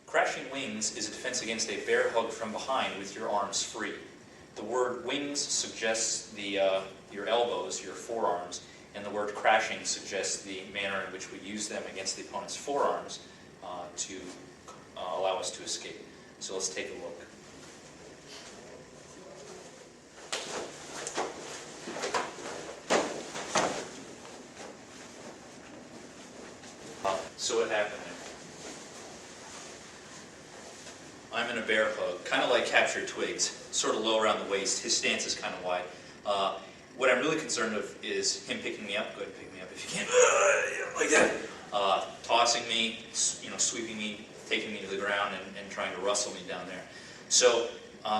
Crashing wings is a defense against a bear hug from behind with your arms free. The word wings suggests your elbows, your forearms, and the word crashing suggests the manner in which we use them against the opponent's forearms to allow us to escape. So let's take a look. So what happened there? I'm in a bear hug, kind of like captured twigs, sort of low around the waist. His stance is kind of wide. What I'm really concerned of is him picking me up. Go ahead and pick me up if you can. Like that. Tossing me, sweeping me, taking me to the ground, and trying to rustle me down there. So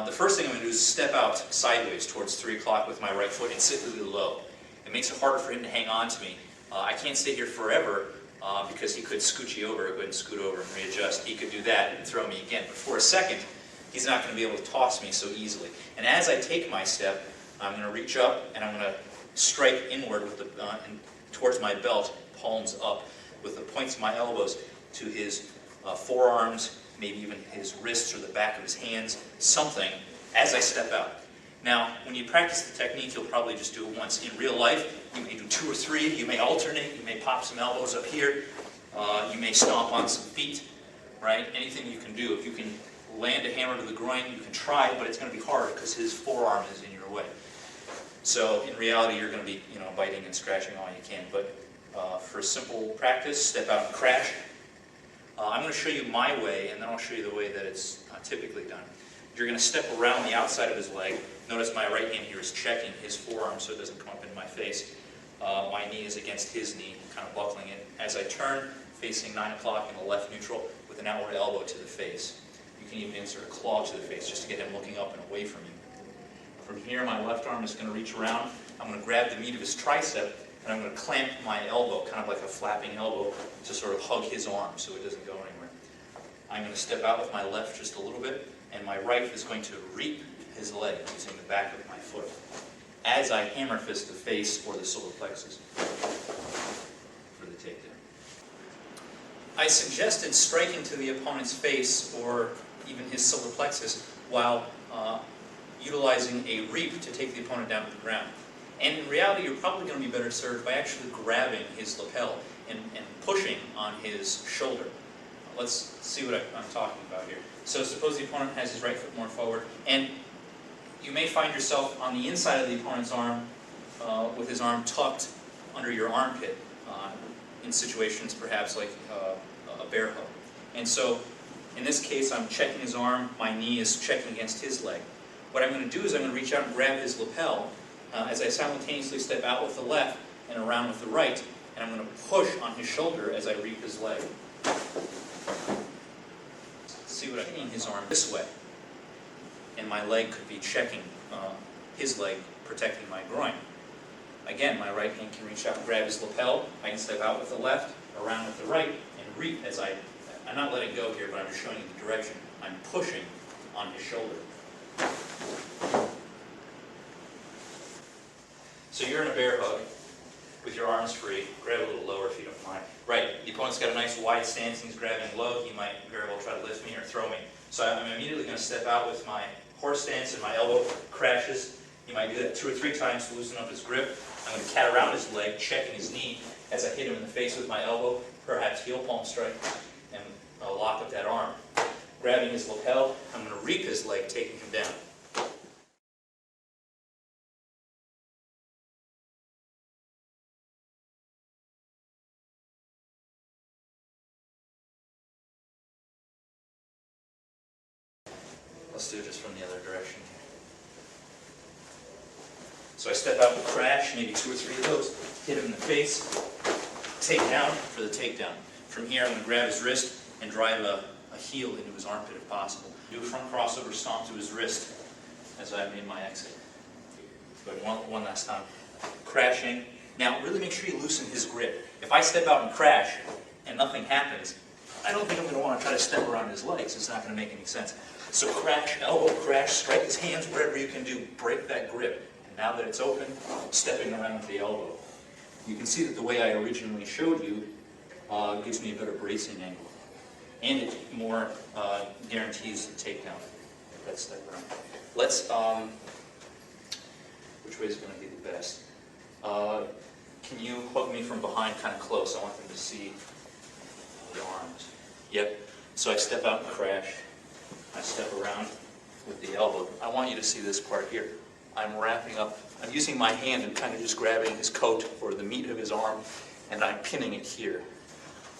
the first thing I'm going to do is step out sideways towards 3 o'clock with my right foot and sit really low. It makes it harder for him to hang on to me. I can't stay here forever because he could scooch you over, go ahead and scoot over and readjust. He could do that and throw me again. But for a second, he's not going to be able to toss me so easily. And as I take my step, I'm going to reach up and I'm going to strike inward with towards my belt, palms up, with the points of my elbows to his forearms, maybe even his wrists or the back of his hands, something, as I step out. Now, when you practice the technique, you'll probably just do it once. In real life, you may do 2 or 3, you may alternate, you may pop some elbows up here, you may stomp on some feet, right? Anything you can do. If you can land a hammer to the groin, you can try, but it's going to be hard because his forearm is in your way. So in reality, you're going to be, biting and scratching all you can. But for simple practice, step out and crash. I'm going to show you my way, and then I'll show you the way that it's typically done. You're going to step around the outside of his leg. Notice my right hand here is checking his forearm so it doesn't come up in my face. My knee is against his knee, kind of buckling it. As I turn, facing 9 o'clock in a left neutral with an outward elbow to the face. You can even insert a claw to the face just to get him looking up and away from you. From here, my left arm is going to reach around. I'm going to grab the meat of his tricep, and I'm going to clamp my elbow, kind of like a flapping elbow, to sort of hug his arm so it doesn't go anywhere. I'm going to step out with my left just a little bit, and my right is going to reap his leg using the back of my foot as I hammer fist the face or the solar plexus for the takedown. I suggested striking to the opponent's face or even his solar plexus while utilizing a reap to take the opponent down to the ground. And in reality, you're probably going to be better served by actually grabbing his lapel and pushing on his shoulder. Let's see what I'm talking about here. So suppose the opponent has his right foot more forward, and you may find yourself on the inside of the opponent's arm with his arm tucked under your armpit in situations perhaps like a bear hug. And so in this case, I'm checking his arm, my knee is checking against his leg. What I'm going to do is I'm going to reach out and grab his lapel as I simultaneously step out with the left and around with the right, and I'm going to push on his shoulder as I reap his leg. See what I'm hitting his arm this way, and my leg could be checking his leg, protecting my groin. Again, my right hand can reach out and grab his lapel. I can step out with the left, around with the right, and reap as I'm not letting go here, but I'm just showing you the direction. I'm pushing on his shoulder. So you're in a bear hug with your arms free. Grab a little lower if you don't mind. Right, the opponent's got a nice wide stance and he's grabbing low. He might very well try to lift me or throw me. So I'm immediately going to step out with my horse stance and my elbow crashes. He might do that 2 or 3 times to loosen up his grip. I'm going to cat around his leg, checking his knee as I hit him in the face with my elbow, perhaps heel palm strike, and I'll lock up that arm. Grabbing his lapel, I'm going to reap his leg, taking him down. Let's do it just from the other direction here. So I step out and crash, maybe 2 or 3 of those, hit him in the face, take down for the takedown. From here, I'm going to grab his wrist and drive a heel into his armpit if possible. Do a front crossover stomp to his wrist as I made my exit. But one last time. Crashing. Now, really make sure you loosen his grip. If I step out and crash and nothing happens, I don't think I'm going to want to try to step around his legs. It's not going to make any sense. So crash, elbow crash, strike his hands, whatever you can do. Break that grip. And now that it's open, stepping around with the elbow. You can see that the way I originally showed you gives me a better bracing angle. and it more guarantees the takedown. Let's step around. Let's, which way is going to be the best? Can you hook me from behind kind of close? I want them to see the arms. Yep. So I step out and crash. I step around with the elbow. I want you to see this part here. I'm wrapping up, I'm using my hand and kind of just grabbing his coat or the meat of his arm, and I'm pinning it here.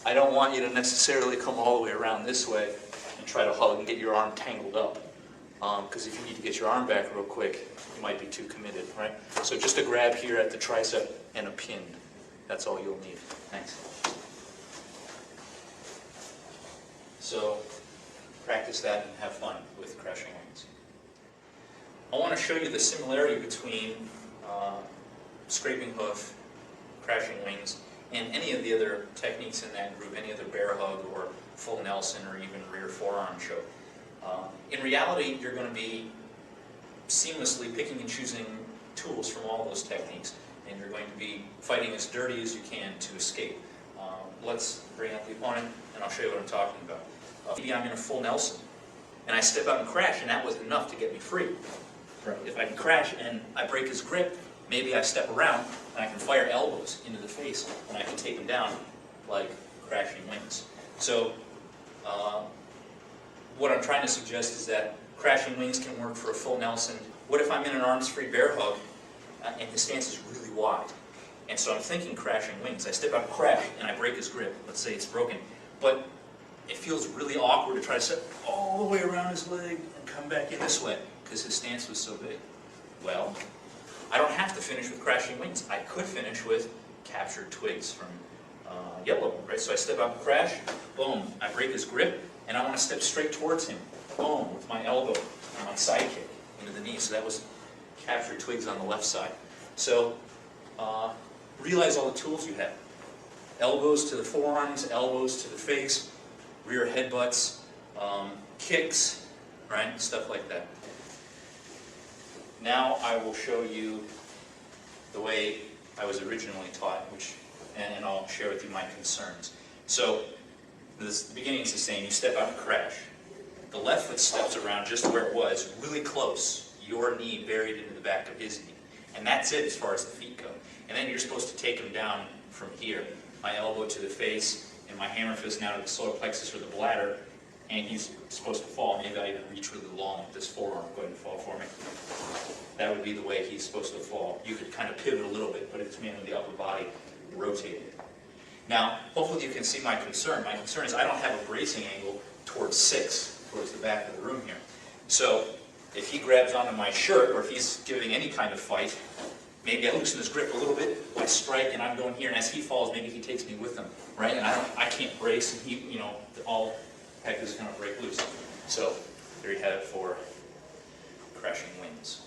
I don't want you to necessarily come all the way around this way and try to hug and get your arm tangled up. Because if you need to get your arm back real quick, you might be too committed, right? So just a grab here at the tricep and a pin. That's all you'll need. Thanks. So practice that and have fun with crashing wings. I want to show you the similarity between scraping hoof, crashing wings, and any of the other techniques in that group, any other bear hug or full Nelson or even rear forearm choke. In reality, you're going to be seamlessly picking and choosing tools from all those techniques, and you're going to be fighting as dirty as you can to escape. Let's bring up the opponent, and I'll show you what I'm talking about. Maybe I'm in a full Nelson, and I step out and crash, and that was enough to get me free. Right. If I can crash and I break his grip, maybe I step around and I can fire elbows into the face, and I can take him down like crashing wings. So what I'm trying to suggest is that crashing wings can work for a full Nelson. What if I'm in an arms-free bear hug and his stance is really wide? And so I'm thinking crashing wings. I step out and crash and I break his grip. Let's say it's broken. But it feels really awkward to try to step all the way around his leg and come back in this way because his stance was so big. Well, I don't have to finish with crashing wings. I could finish with captured twigs from yellow, right? So I step out and crash, boom, I break his grip, and I want to step straight towards him, boom, with my elbow and my side kick into the knee. So that was captured twigs on the left side. So realize all the tools you have. Elbows to the forearms, elbows to the face, rear headbutts, kicks, right? Stuff like that. Now I will show you the way I was originally taught, and I'll share with you my concerns. So the beginning is the same. You step out and crash. The left foot steps around just where it was, really close, your knee buried into the back of his knee. And that's it as far as the feet go. And then you're supposed to take him down from here. My elbow to the face, and my hammer fist now to the solar plexus or the bladder, and he's supposed to fall. Maybe I even reach really long with this forearm. Go ahead and fall for me. That would be the way he's supposed to fall. You could kind of pivot a little bit, but it's mainly the upper body rotated. Now, hopefully you can see my concern. My concern is I don't have a bracing angle towards 6, towards the back of the room here. So if he grabs onto my shirt, or if he's giving any kind of fight, maybe I loosen his grip a little bit, I strike, and I'm going here, and as he falls, maybe he takes me with him, right? And I can't brace, and he, all heck is going to break loose. So there you have it for crashing wings.